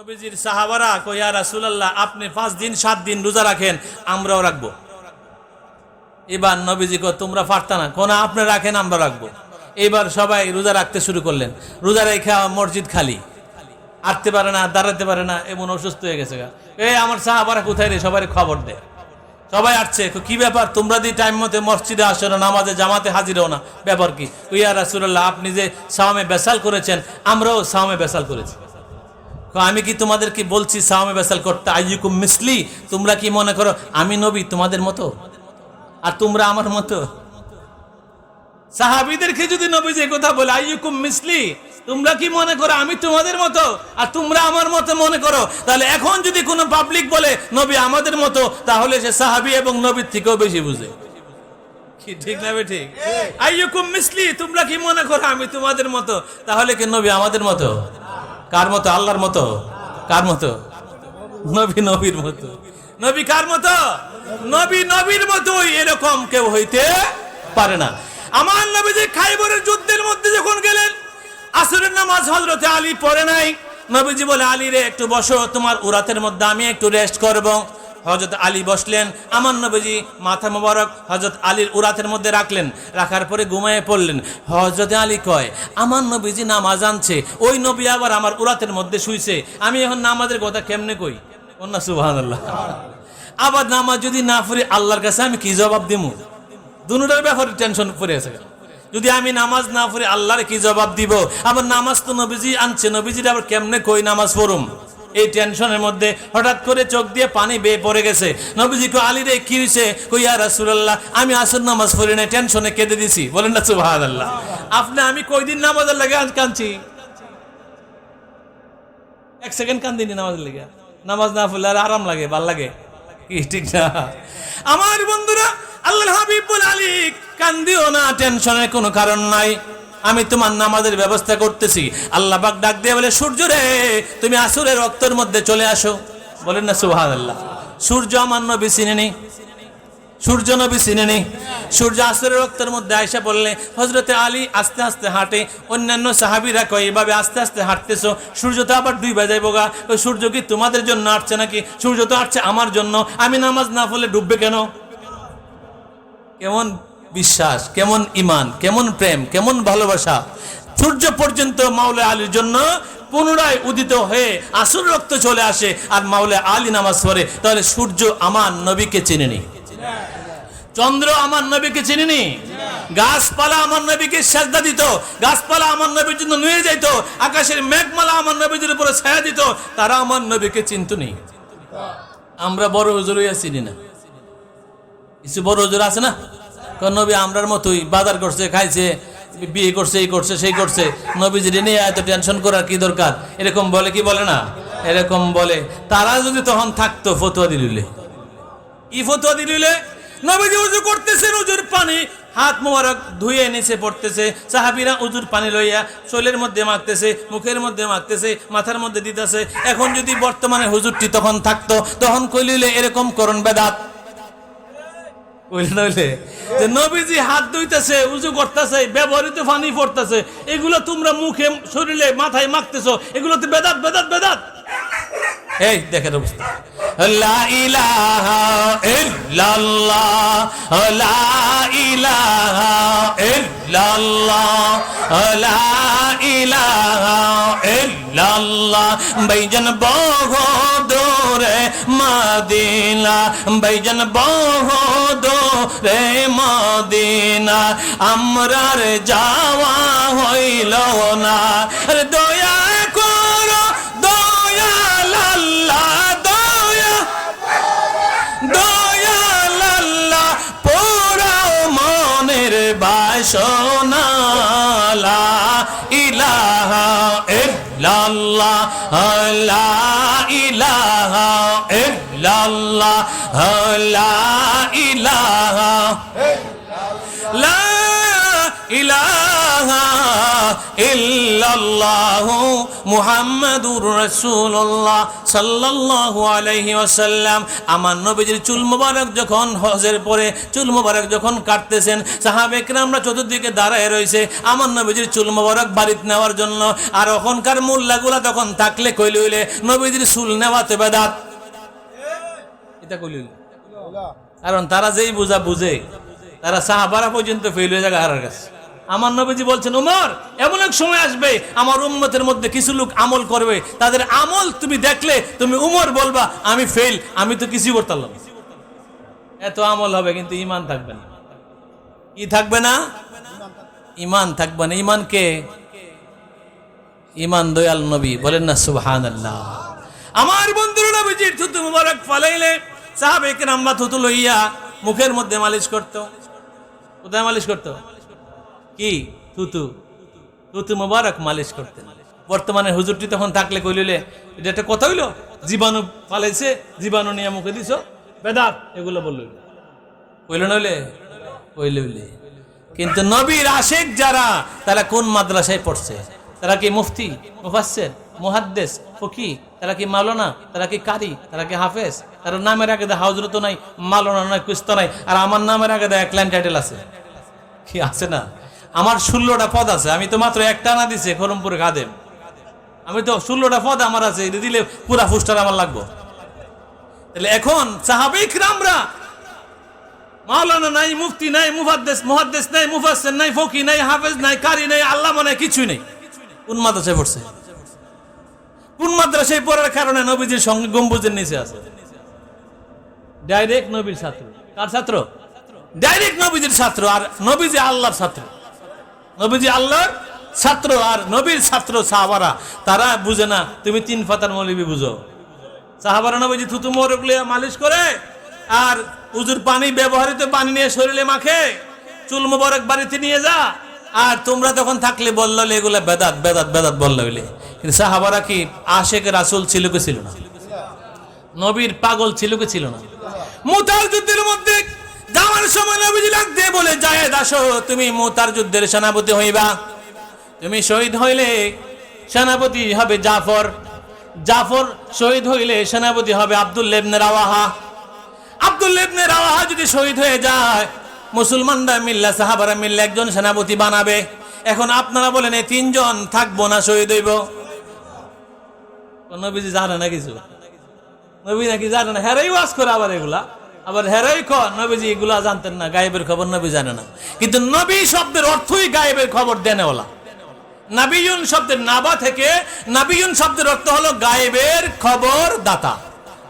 নবীজির সাহাবারা কই ইয়া রাসূলুল্লাহ আপনি 5 দিন 7 দিন রোজা রাখেন আমরাও রাখবো। এবার নবীজি কো তোমরা পারতা না, কোন আপনি রাখেন আমরা রাখবো। এবার সবাই রোজা রাখতে শুরু করলেন। রোজা রেখে মসজিদ খালি, আটতে পারে না, দাঁড়াতে পারে না, এমন অসুস্থ হয়ে গেছে। এই আমার সাহাবারা কোথায় রে, সবাই খবর দে। সবাই আসছে, কি ব্যাপার তোমরা দি টাইম মতে মসজিদে আসো না, নামাজে জামাতে হাজির হও না, ব্যাপার কি? ইয়া রাসূলুল্লাহ আপনি যে সাওমে বেসাল করেছেন আমরাও সাওমে বেসাল করেছি। আমি কি তোমাদের কি বলছি সাওমে বেসাল করতে? আইয়ুকুম মিসলি, তোমরা কি মনে করো আমি নবী তোমাদের মতো আর তোমরা আমার মতো? সাহাবীদেরকে যদি নবীজি এই কথা বলে আইয়ুকুম মিসলি, তোমরা কি মনে করো আমি তোমাদের মতো আর তোমরা আমার মতো মনে করো, তাহলে এখন যদি কোনো পাবলিক বলে নবী আমাদের মতো, তাহলে সে সাহাবী এবং নবীর থেকেও বেশি বুঝে। কি ঠিক না বে ঠিক? আইয়ুকুম মিসলি, তোমরা কি মনে করো আমি তোমাদের মতো, তাহলে কি নবী আমাদের মতো? কার মতো? আল্লাহর মতো। কার মতো? নবী নবীর মতো। নবী কার মতো? নবী নবীর মতোই, এরকম কেউ হইতে পারে না। আমার নবীজি খাইবরের যুদ্ধের মধ্যে যখন গেলেন, আসরের নামাজ হযরতে আলী পড়ে নাই। নবীজি বলে আলী রে একটু বসো, তোমার উরাতের মধ্যে আমি একটু রেস্ট করব। হযরত আলী বসলেন। আমার নবীজি মাথা মোবারক হযরত আলীর উরাতের মধ্যে রাখলেন, রাখার পরে ঘুমিয়ে পড়লেন। হযরত আলী কয় আমার নবীজি নামাজ আনছে, ওই নবী আবার আমার উরাতের মধ্যে শুইছে, আমি এখন নামাজের কথা কেমনে কই? না সুবহানাল্লাহ। আবার নামাজ যদি না পড়ি আল্লাহর কাছে আমি কি জবাব দিমু? দুটোর ব্যাপারে টেনশন পড়ে আছে। যদি আমি নামাজ না পড়ি আল্লাহর কি জবাব দিব? আবার নামাজ তো নবীজি আনছে, নবীজির আবার কেমনে কই নামাজ পড়ুম? এই টেনশনের মধ্যে হঠাৎ করে চোখ দিয়ে পানি বেয়ে পড়ে গেছে। নবীজি কো আলী রে কি হইছে? কই ইয়া রাসূলুল্লাহ আমি আসর নামাজ পড়ি না, টেনশনে কেঁদে দিছি। বলেন না সুবহানাল্লাহ। আপনি আমি কয়দিন নামাজের লাগে কাঁদছি? 1 সেকেন্ড কান্দিনি নামাজের লাগে। নামাজ না পড়লে আর আরাম লাগে, ভাল লাগে কি ঠিক না? আমার বন্ধুরা, আল্লাহর হাবিব বলে আলী কান্দিও না, টেনশনের কোনো কারণ নাই, আমি তোমার নামাজের ব্যবস্থা করতেছি। আল্লাহ পাক ডাক দিয়ে বলে সূর্য রে তুমি আসরের রক্তের মধ্যে চলে আসো। বলেন না সুবহানাল্লাহ। সূর্য আমার নবী চিনেনি, সূর্য নবী চিনেনি। সূর্য আসরের রক্তের মধ্যে আয়সা বললে হযরতে আলী আস্তে আস্তে হাঁটে। অন্যান্য সাহাবীরা কয় এভাবে আস্তে আস্তে হাঁটতেছো, সূর্য তো আবার 2 বাজাইবো গা। ওই সূর্য কি তোমাদের জন্য আসছে নাকি? সূর্য তো আসছে আমার জন্য, আমি নামাজ না পড়লে ডুববে কেন? কেমন বিশ্বাস, কেমন ইমান, কেমন প্রেম, কেমন ভালোবাসা! সূর্য পর্যন্ত মাওলা আলীর জন্য পুনরায় উদিত হয়ে আসর রক্ত চলে আসে আর মাওলা আলী নামাজ পড়ে। তাহলে সূর্য আমার নবীকে চিনেনি, চন্দ্র আমার নবীকে চিনেনি, গাছপালা আমার নবীকে সেজদা দিত, গাছপালা আমার নবীর জন্য নুয়ে যাইত, আকাশের মেঘমালা আমার নবীর উপরে ছায়া দিত, তারা আমার নবীকে চিনতনি। আমরা বড় হুজুর হইয়া চিনি না। কিছু বড় হুজুর আছে না, কোন নবী আমরার মতোই বাজার করছে, খাইছে, বিয়ে করছে, এই করছে, সেই করছে, নবীজির নিয়ে এত টেনশন করার কি দরকার? এরকম বলে কি বলে না? এরকম বলে। তারা যদি তখন থাকতো ফতোয়া দিলে, কি ফতোয়া দিলে? নবীজি উযু করতেছেন, উযুর পানি হাত মোবারক ধুয়ে নিচে পড়তেছে, সাহাবীরা উযুর পানি লইয়া চুলের মধ্যে মাখতেছে, মুখের মধ্যে মাখতেছে, মাথার মধ্যে দিতেছে। এখন যদি বর্তমানে হুজুরটি তখন থাকতো, তখন কইলে এরকম করণ বেদাত। যে নবীজি হাত ধুইতেছে, উযু করতেছে, ব্যবহৃত পানি পড়তেছে, এগুলো তোমরা মুখে শরীরে মাথায় মাখতেছো, এগুলো তো বেদাত বেদাত বেদাত। এই দেখেন অবস্থা। লা ইলাহা ইল্লাল্লাহ, লা ইলাহা ইল্লাল্লাহ, লা ইলাহা ইল্লাল্লাহ। ভাইজান বহুদূরে মদিনা, ভাইজান বহুদূরে মদিনা, আমরার যাওয়া হইল না। দয়া করো দয়াল আল্লাহ, দয়া দয়াল আল্লাহ, পোড়াও মনের বাসনা। লা ইলাহা ইল্লাল্লাহ, লা ইলাহা ইল্লাল্লাহ, লা ইলাহা লা ইলাহা ইল্লাল্লাহু মুহাম্মাদুর রাসূলুল্লাহ সাল্লাল্লাহু আলাইহি ওয়াসাল্লাম। আমার নবীজির চুল মোবারক যখন হজের পরে চুল মোবারক যখন কাটতেছেন, সাহাবে কেরামরা চতুর্দিকে দাঁড়ায় রয়েছে আমার নবীজির চুল মোবারক বাড়িতে নেওয়ার জন্য। আর ওখানকার মোল্লাগুলা তখন থাকলে কইলে হইলে নবীজির চুল নেওয়াতে বেদাত, এটা কইলে হইলে। কারণ তারা যেই বুঝা বুঝে, তারা সাহাবারা পর্যন্ত ফেল হয়ে যায় আর কাছে। আমার নবীজি বলছেন, উমর এমন এক সময় আসবে আমার উম্মতের মধ্যে কিছু লোক আমল করবে, তাদের আমল তুমি দেখলে তুমি উমর বলবা আমি ফেল, আমি তো কিছুই করতাম না। এত আমল হবে কিন্তু ঈমান থাকবে না। কি থাকবে না? ঈমান থাকবে না। ঈমান কে? ঈমান দয়াল নবী, বলেন না সুবহানাল্লাহ। আমার বন্ধুরা নবীজির থুতু মুবারক ফালাইলে সাহাবে কেরামরা থুতু লইয়া মুখের মধ্যে মালিশ করতো। কোথায় মালিশ করতো? কি? থুতু, থুতু মুবারক মালিশ করতেন। বর্তমানে হুজুরটি তখন থাকলে কইলে এটা একটা কথা হইলো, জীবাণু ফালাইছে, জীবাণু নিয়ে মুখে দিছ, বেদাত, এগুলো বললো, কইল নইলে কইলে। কিন্তু নবীর আশিক যারা, তারা কোন মাদ্রাসায় পড়ছে? তারা কি মুফতি, মুফাসসির, মুহাদ্দিস, ফকিহ? তারা কি মাওলানা? তারা কি কারি? তারা কি হাফেজ? তার নামের আগে হাউজরত নাই, মাওলানা নাই, কুস্তা নাই, আর আমার নামের আগে এক লাইন টাইটেল আছে। কি আছে না? আমার 16টা পদ আছে, আমি তো মাত্র একটা না দিছে খরমপুরে খাদেম। আমি তো 16টা পদ আমার আছে, দিলে পুরা ফুস্টার আমার লাগবো। তাহলে এখন সাহাবায়ে কিরামরা মাওলানা নাই, মুফতি নাই, মুহাদ্দিস নাই, মুফাসসির নাই, ফকিহ নাই, হাফেজ নাই, কারি নাই, আল্লামা নাই, কিছুই নাই। কোন মাদ্রাসায় পড়ছে? কোন মাদ্রাসায় পড়ার কারণে নবীজির সঙ্গে গম্বুজের নিচে আছে? ডাইরেক্ট নবীর ছাত্র। কার ছাত্র? ডাইরেক্ট নবীজির ছাত্র। আর নবীজি আল্লাহর ছাত্র, নবীজি আল্লাহর ছাত্র। আর নবীর ছাত্র সাহাবারা, তারা বুঝে না তুমি 3 পাতার মৌলবি বুঝো। সাহাবারা নবীজি থুতু মোবারক লিয়ে মালিশ করে, আর উজুর পানি, ব্যবহৃত পানি নিয়ে শরীরে মাখে, চুল মোবারক বাড়িতে নিয়ে যা। আর তোমরা তখন থাকলে বললো এগুলা বেদাত বেদাত বেদাত বললো হইলে। কিন্তু সাহাবারা কি আশেক রাসূল ছিল কি ছিল না? নবীর পাগল ছিল কি ছিল না? মুতার যুদ্ধের মধ্যে যাওয়ার সময় নবীজি ডাক দিয়ে বলে, জায়েদ আসো, তুমি মুতার যুদ্ধের সেনাপতি হইবা। তুমি শহীদ হইলে সেনাপতি হবে জাফর, জাফর শহীদ হইলে সেনাপতি হবে আব্দুল্লাহ ইবনে রাওয়াহা। আব্দুল্লাহ ইবনে রাওয়াহা যদি শহীদ হয়ে যায়, মুসলমানরা মিল্লা, সাহাবারা মিল্লা একজন সেনাপতি বানাবে। এখন আপনারা বলেন এই 3 জন থাকবো না শহীদ হইব? নবীজি জানে না কিছু? নবী নাকি জানে না? হেরাই ওয়াজ করে আবার এগুলা, আবার হেরাই নবীজি এগুলা জানতেন না, গায়েবের খবর নবী জানে না। কিন্তু নবী শব্দের অর্থই গায়েবের খবর দেনেওয়ালা। নাবিয়ুন শব্দের নাবা থেকে, নাবিয়ুন শব্দের অর্থ হলো গায়েবের খবর দাতা,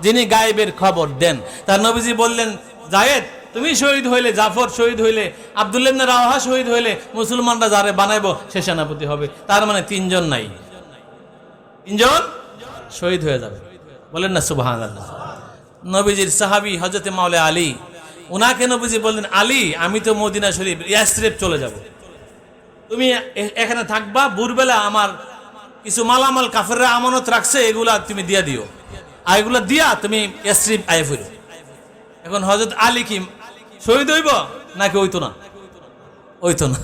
যিনি গায়েবের খবর দেন। তার নবীজি বললেন, জায়েদ তুমি শহীদ হইলে, জাফর শহীদ হইলে, আব্দুল্লাহ ইবনে রাওয়াহা শহীদ হইলে, মুসলমানরা যারে বানাইবো সে সেনাপতি হবে। তার মানে 3 জন নাই, 3 জন শহীদ হয়ে যাবে। বলেন না সুবহানাল্লাহ। নবীজির সাহাবী হযরত মাওলা আলী, উনাকে নবীজি বললেন, আলী আমি তো মদিনা শরীফ ইয়াসরিব চলে যাব, তুমি এখানে থাকবা, ভোরবেলা আমার কিছু মালামাল কাফেররা আমানত রাখছে, এগুলা তুমি দিয়া দিও, আর এগুলা দিয়া তুমি ইয়াসরিব আয়ে ফিরো। এখন হযরত আলী কি শহীদ হইব নাকি হইতো না? হইতো না।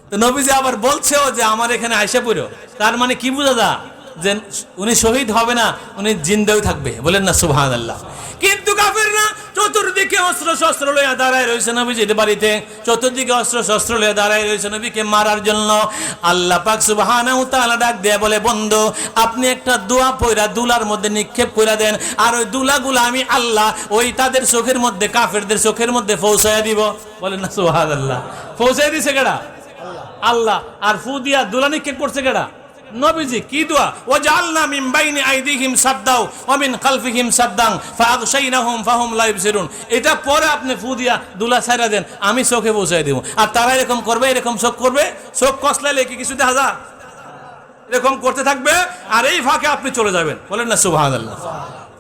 তো নবীজি আবার বলছেও যে আমার এখানে আইসা পড়ো, তার মানে কি বোঝা যায় যে উনি শহীদ হবে না, উনি জিন্দাও থাকবে। বলেন না সুবহানাল্লাহ। কিন্তু কাফেররা চতুর্দিকে অস্ত্র শস্ত্র লইয়া দাঁড়ায় রয়েছে নবীজির বাড়িতে, চতুর্দিকে অস্ত্র শস্ত্র লইয়া দাঁড়ায় রয়েছে নবীকে মারার জন্য। আল্লাহ পাক সুবহানাহু ওয়া তাআলা ডাক দিয়ে বলে, বন্ধু আপনি একটা দোয়া পয়রা দুলার মধ্যে নিক্ষেপ কইরা দেন, আর ওই দুলাগুলো আমি আল্লাহ ওই তাদের চোখের মধ্যে, কাফেরদের চোখের মধ্যে পৌঁছায়া দিব। বলেন না সুবহানাল্লাহ। পৌঁছায় দিছে কেডা? আল্লাহ। আর ফু দিয়া দুলা নিক্ষেপ করছে কেডা? নবীজি। কি দোয়া? ওয়াজআলনা মিন বাইনি আইদিহিম সাদ্দাও ওয়া মিন খালফিহিম সাদ্দান ফাআগশাইনাহুম ফাহুম লা ইবসিরুন। এটা পরে আপনি ফু দিয়া দুলা ছাইরা দেন, আমি চোখে পৌঁছায় দেব। আর তারা এরকম করবে, এরকম চোখ করবে, চোখ কসলাইলে কি কিছু দেখা যায়? এরকম করতে থাকবে, আর এই ফাঁকে আপনি চলে যাবেন। বলেন না সুবহানাল্লাহ।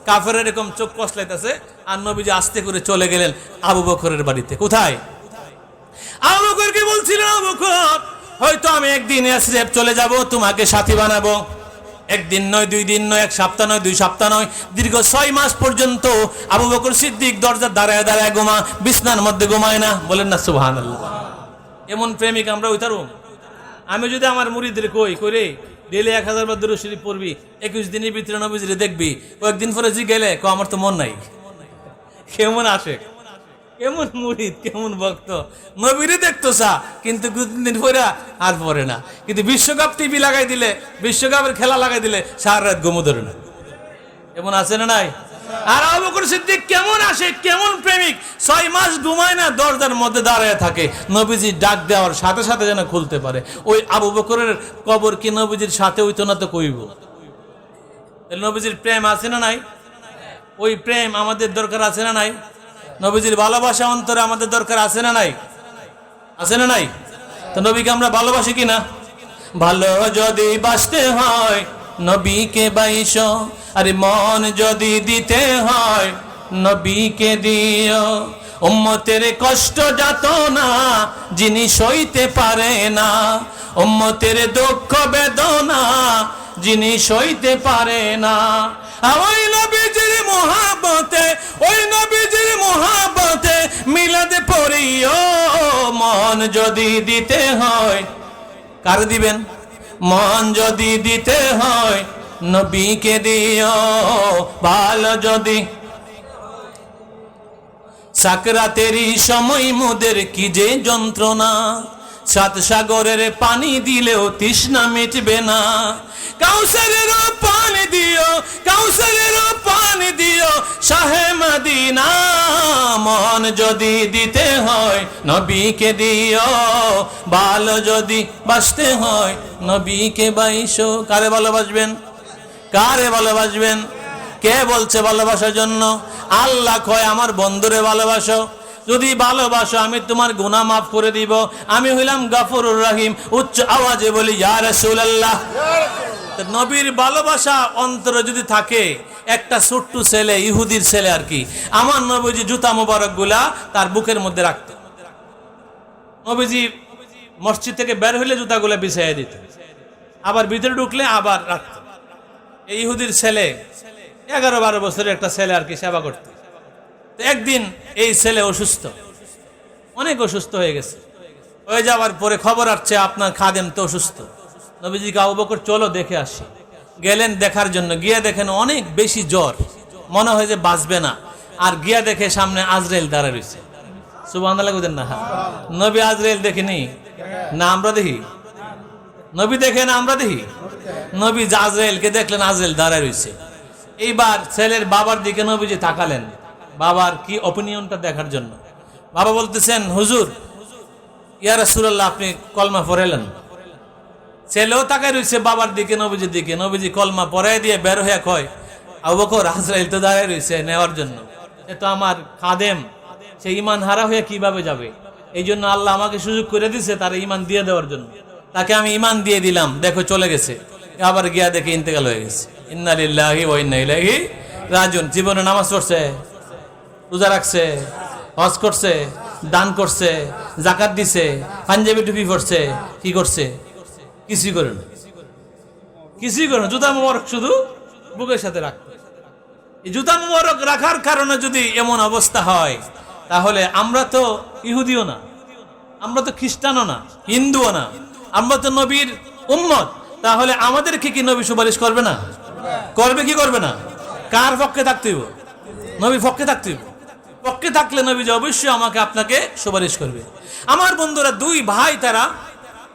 কাফের এরকম চোখ কসলাইতেছে, আর নবীজি আস্তে করে চলে গেলেন আবু বকরের বাড়িতে। কোথায়? আবু বকরকে বলছিলেন, আবু বকর হয়তো আমি একদিন ইয়াসরিব চলে যাব, তোমাকে সাথী বানাবো। একদিন নয়, 2 দিন নয়, 1 সপ্তাহ নয়, 2 সপ্তাহ নয়, দীর্ঘ 6 মাস পর্যন্ত আবু বকর সিদ্দিক দরজার দাঁড়ায় দাঁড়ায় ঘুমা, বিছনার মধ্যে ঘুমায় না। বলেন না সুবহানাল্লাহ। এমন প্রেমিক আমরা হইতারুম? আমি যদি আমার মুরিদদের কই করে ডেলি 1000 বার দুরূদ শরীফ পড়বি, 21 দিনের ভিতরে নবীজিরে দেখবি, কয়েকদিন পরে গেলে আমার তো মন নাই। কেমন আসে, কেমন মুরিদ, কেমন ভক্ত, নবীরে দেখতো চা, কিন্তু দিন পরে আর পরে না। কিন্তু বিশ্বকাপ টিভি লাগাই দিলে, বিশ্বকাপের খেলা লাগাই দিলে সারা রাত ঘুমো ধরে না। এমন আছে না নাই? আর আবু বকর সিদ্দিক কেমন আসে, কেমন প্রেমিক, 6 মাস ঘুমায় না, দরজার মধ্যে দাঁড়ায় থাকে, নবীজি ডাক দেওয়ার সাথে সাথে যেন খুলতে পারে। ওই আবু বকরের কবর কি নবীজির সাথে হইতো না তো কইব? নবীজির প্রেম আছে না নাই? ওই প্রেম আমাদের দরকার আছে না নাই? নবীজির ভালোবাসা অন্তরে আমাদের দরকার আছে না নাই? আছে না নাই? তো নবীকে আমরা ভালোবাসি কিনা? ভালো যদি বাসতে হয় নবীকে বাইশো, আরে মন যদি দিতে হয় নবীকে দিও। উম্মতের কষ্ট যাতনা যিনি সইতে পারে না, উম্মতের দুঃখ বেদনা যিনি সইতে পারে না, ওই নবীজির মহব্বতে, ওই নবীজির মহব্বতে মিলাদে পড়িও। মন যদি দিতে হয়, কার দিবেন? মন যদি দিতে হয় নবীকে দিও। ভালো যদি সাকরাতেরই সময় মোদের কি যে যন্ত্রণা, 7 সাগরের পানি দিলেও তৃষ্ণা মিটবে না। কাউসারেরও পানি দিও, কাউসারেরও পানি দিও শাহে মদিনা। মন যদি দিতে হয় নবীকে দিও, ভালো যদি বাসতে হয় নবীকে বাইশো। কারে ভালোবাসবেন? কারে ভালোবাসবেন? কে বলছে ভালোবাসার জন্য? আল্লাহ কয় আমার বন্ধুরে ভালোবাসো, যদি ভালোবাসো আমি তোমার গুনাহ মাফ করে দিব, আমি হইলাম গফুরুর রহিম। উচ্চ আওয়াজে বলি ইয়া রাসূলুল্লাহ। নবীর ভালোবাসা অন্তরে যদি থাকে, একটা ছোট্ট ছেলে, ইহুদির ছেলে আর কি, আমার নবীজি জুতা মোবারক গুলা তার বুকের মধ্যে রাখত। নবীজি মসজিদ থেকে বের হইলে জুতাগুলা বিছাইয়া দিত, আবার ভিতরে ঢুকলে আবার রাখত। এই ইহুদির ছেলে 11-12 বছরের একটা ছেলে আর কি সেবা করত। একদিন এই ছেলে অসুস্থ, অনেক অসুস্থ হয়ে গেছে। হয়ে যাওয়ার পরে খবর আসছে আপনার খাদেম তো অসুস্থ। নবীজিকে আবু বকর চলো দেখে আসি। গেলেন দেখার জন্য, গিয়ে দেখেন অনেক বেশি জ্বর, মনে হয় যে বাঁচবে না। আর গিয়া দেখে সামনে আজরাইল দাঁড়ায় রয়েছে। সুবহানাল্লাহ বলেন না? নবী আজরাইল দেখিনি না আমরা দেখি? নবী দেখে না আমরা দেখি? নবী আজরাইলকে দেখলেন, আজরাইল দাঁড়ায় রয়েছে। এইবার ছেলের বাবার দিকে নবীজি তাকালেন, বাবার কি অপিনিয়নটা দেখার জন্য। বাবা বলতেছেন, হুজুর ইয়া রাসূলুল্লাহ আপনি কলমা পড়ালেন। ছেলেও তাকায় রয়েছে বাবার দিকে, নবীজির দিকে। নবীজি কলমা পড়াই দিয়ে বের হয়ে কয়, আবু বকর আজরাইল তো দাঁড়ায় রয়েছে নেওয়ার জন্য, এ তো আমার খাদেম, সে ঈমান হারা হয়ে কিভাবে যাবে? এই জন্য আল্লাহ আমাকে সুযোগ করে দিছে তার ঈমান দিয়ে দেওয়ার জন্য, তাকে আমি ঈমান দিয়ে দিলাম, দেখো চলে গেছে। আবার গিয়া দেখে ইন্তেকাল হয়ে গেছে। ইন্না লিল্লাহি ওয়া ইন্না ইলাইহি রাজিউন। জীবনে নামাজ পড়ছে, রোজা রাখছে, হজ করছে, দান করছে, যাকাত দিছে, পাঞ্জাবি টুপি পরছে, কি করছে? কিছুই করে না, কিছুই করে না। জুতা মোবারক শুধু বুকের সাথে রাখতো। এই জুতা মোবারক রাখার কারণে যদি এমন অবস্থা হয়, তাহলে আমরা তো ইহুদিও না, আমরা তো খ্রিস্টানও না, হিন্দুও না, আমরা তো নবীর উম্মত। তাহলে আমাদেরকে কি নবী সুপারিশ করবে না? করবে কি করবে না? কার পক্ষে থাকতে হইব? নবীর পক্ষে থাকতে হইব। পক্ষে থাকলে নবী যে অবশ্যই আমাকে আপনাকে সুপারিশ করবে। আমার বন্ধুরা 2 ভাই, তারা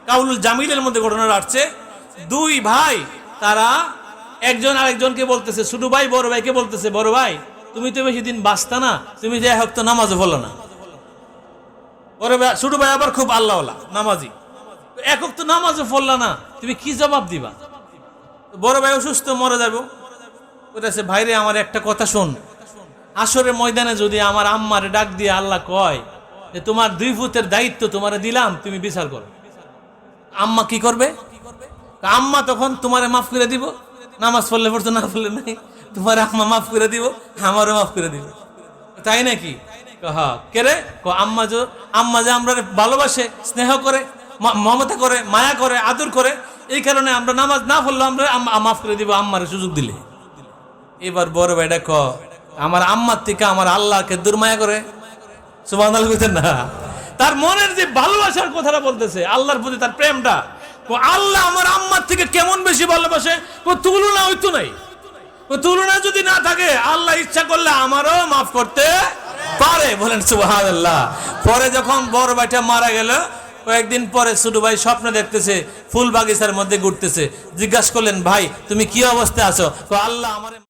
কাউলুল জামিলের মধ্যে ঘটনা আসছে। 2 ভাই, তারা একজন আরেকজনকে বলতেছে, ছোট ভাই বড় ভাইকে বলতেছে, বড় ভাই তুমি তো বেশি দিন বাঁচতা না, তুমি যাই হোক তো নামাজও পড়লো না। বড় ভাই, ছোট ভাই আবার খুব আল্লাহওয়ালা নামাজি, এক তো নামাজও পড়লা না, তুমি কি জবাব দিবা? বড় ভাই অসুস্থ, মরে যাবো। বলতেছে, ভাইরে আমার একটা কথা শোন, আসরের ময়দানে যদি আমার আম্মারে ডাক দিয়ে আল্লাহ কয় যে তোমার 2 ফুটের দায়িত্ব তোমারে দিলাম, তুমি বিচার করো, আম্মা কি করবে? আম্মা তখন তোমারে মাফ করে দিব, নামাজ পড়লে পড়তো, না পড়লে নাই, তোমার আম্মা মাফ করে দিব, আমারও মাফ করে দিব। তাই নাকি? হ্যাঁ। কেরে? আম্মা যে আমরা ভালোবাসে, স্নেহ করে, মমতা করে, মায়া করে, আদর করে, এই কারণে আমরা নামাজ না পড়লে আমরা মাফ করে দিব আম্মারে সুযোগ দিলে। এবার বড় ভাইটা আমার আম্মার থেকে আমার আল্লাহকে দুর্মায়া করে। সুবহানাল্লাহ বলতেন না? তার মনের যে ভালোবাসার কথাটা বলতেছে, আল্লাহর প্রতি তার প্রেমটা, ও আল্লাহ আমার আম্মার থেকে কেমন বেশি ভালোবাসে, ও তুলনা হইতো নাই। ও তুলনা যদি না থাকে আল্লাহ ইচ্ছা করলে আমারও মাফ করতে পারে, বলেন সুবহানাল্লাহ। পরে যখন বড় ভাইটা মারা গেল, কয়েকদিন পরে ছোট ভাই স্বপ্ন দেখতেছে ফুল বাগিচার মধ্যে ঘুরতেছে। জিজ্ঞাসা করলেন, ভাই তুমি কি অবস্থায় আছো? তো আল্লাহ আমার